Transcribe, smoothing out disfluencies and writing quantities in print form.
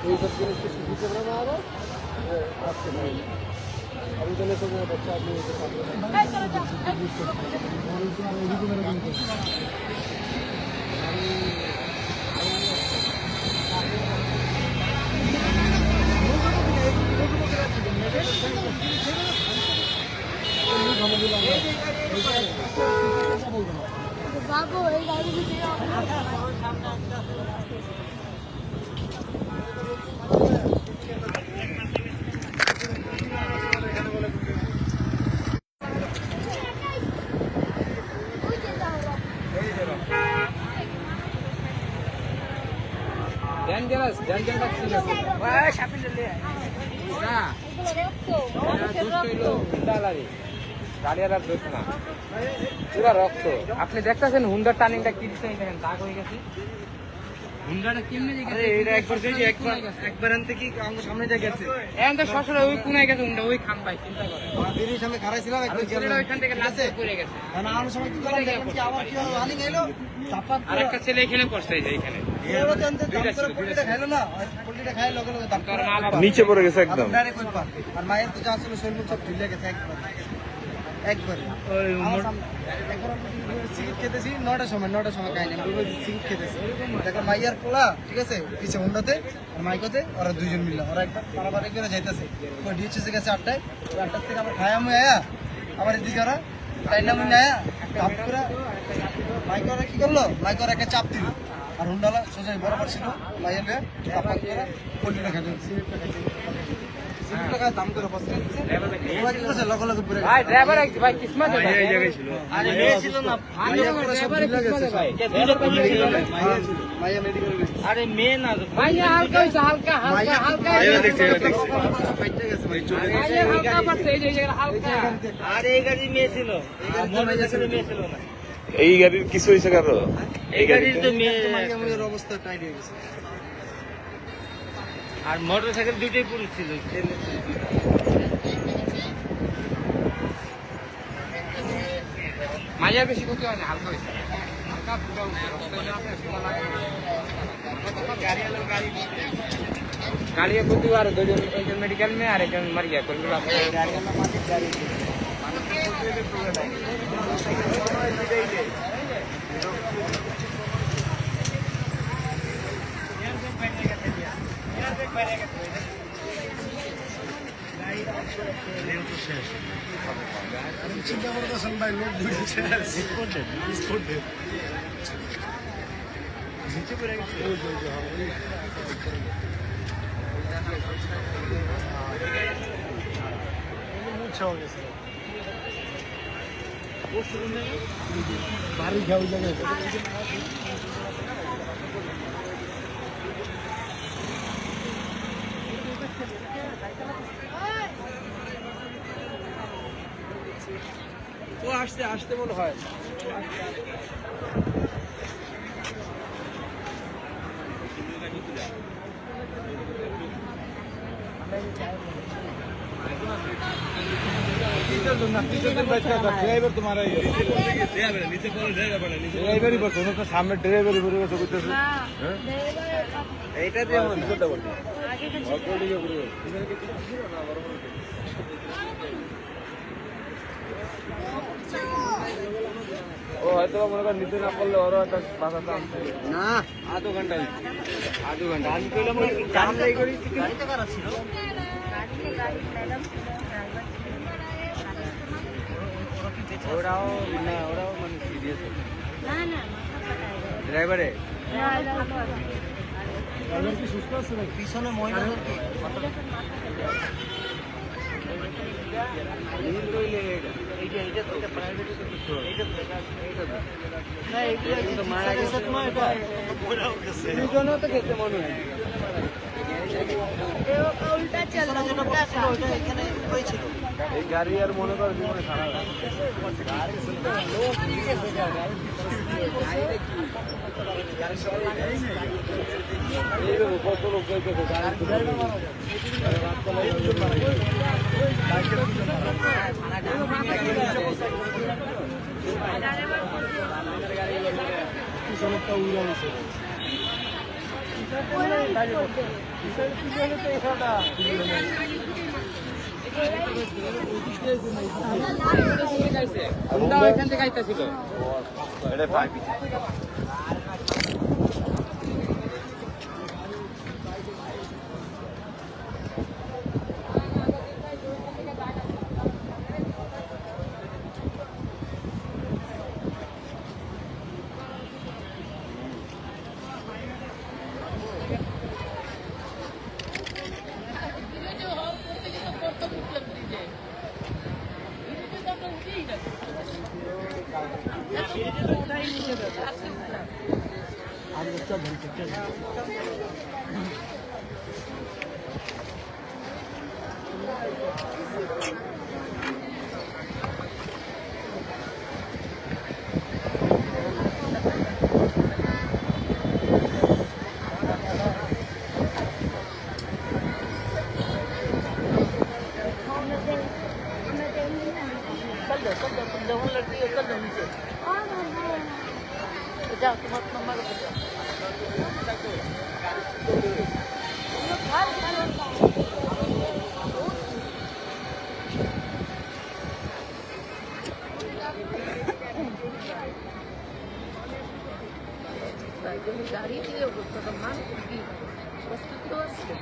सब जिनिस को सीधी से बना रहा है आपके भाई अभी तो नहीं सोचना बच्चा आदमी के बाबू এই গাড়ি দিয়ে ডেঞ্জারাস ছিল ওই সামনে চলে না গাড়িয়ার দোষ না পুরা রক্ত আপনি দেখতেছেন হুন্ডার টার্নিংটা কি দিচ্ছে দেখেন দাগ হয়ে গেছে হুন্ডাটা কেমনে গেছে এটা একবার দেখি একবার আনতে কি সামনে যা গেছে এখন তো সশরে ওই কোনায় গেছে হুন্ডা ওই খাম পাই চিন্তা করেন দিদির সামনে খাড়াই ছিলাম একবার ছেলেটা ওইখান থেকে লাস্টে পড়ে গেছে না আমার সময় কি করে দেখেন কি আবার কি রানিং এলো আর একটা ছেলে এখানে পড়ছে এই যে এখানে নিচে পড়ে গেছে একদম আর মায়ের তো যা ছিল শরীর সব ঢিলে গেছে একবার সিগারেট খেতেছি 9টার সময় খাইনি সিগারেট খেতেছি দেখো মাইয়ার পোলা ঠিক আছে পিছিয়ে হুন্ডাতে আর মাইকতে ওরা দুইজন মিললো ওরা একবার পারাপারি করে যাইতেছে ওই ডিএচএসে গেছে 8টায় 8টার থেকে আবার খায়া মুই আয়া আবার এদিকে ওরা টাইনা মুই আয়া চাপ করে মাইকরা কি করলো মাইকরা একটা চাপ দিল আর হুন্ডালা সোজা বরাবর ছিল মাইয়ার চাপ করে পল্লিটা খাইছে সিগারেটটা খাইছে টাকা দাম করে বসে ভাই ড্রাইভার ভাই কিসমত ভাই এই জায়গায় ছিল আরে মেয়ে ছিল না ড্রাইভার কিসমত ভাই মাইয়া মেডিকেল গেছে আরে মেয়ে না মাইয়া হালকা হইছে হালকা মাইয়া দেখছে ফাইটটা গেছে ভাই মাইয়া হালকা পড়ছে এই জায়গায় হালকা আরে এই গাড়ি মেয়ে ছিল এই গাড়ি মেয়ে ছিল না এই গাড়ির কিছু হয়েছে কারো এই গাড়ির তো মেয়ে মাইয়ার অবস্থা টাইট হয়ে গেছে আর মোটরসাইকেল দুটোই পুরুষ ছিল মাইয়া বেশি ক্ষতি হয় না হালকা হয়েছে হালকা পুরো गाड़ी कुछ बार दो जन मेडिकल में आ रहे जन मर गया कोई চিন্তা করতেছেন ভাই লোক ঘুরেছে নিচে পড়ে গেছে বাড়ি ঘাউ জায়গায় ও আসতে মনে হয় ड्राइवर तुम्हारा नीचे ड्राइवर ही बस सामने ड्राइवर ही बोलेगा तो कुछ এইটা দিয়ে মনে ও হয়তো মনে করেন নিতে না পারলে ওরও একটা বাঁচাতে আসছে না আধা ঘন্টা আমি কইলাম জাম লাই করি গাড়িতে কারা ছিল ওরাও মানে সিরিয়াস না ড্রাইভারে ড্রাইভার কি সুস্থ আছে নাকি পিছনে মহিলা কি এইটা তো প্রাইভেট না এইটা তো মারা গেছে তোমার এটা দুজনও তো খেতে মনে হয় উল্টা চল ওটা এখানে হয়েছিল এই গাড়ি আর মনে কর জীবনে সারা কত লোক হুন্ডা ওইখান থেকে আইতাছিল। গাড়ি দিয়ে অবস্থা মানুষ কি বস্তু তো আছে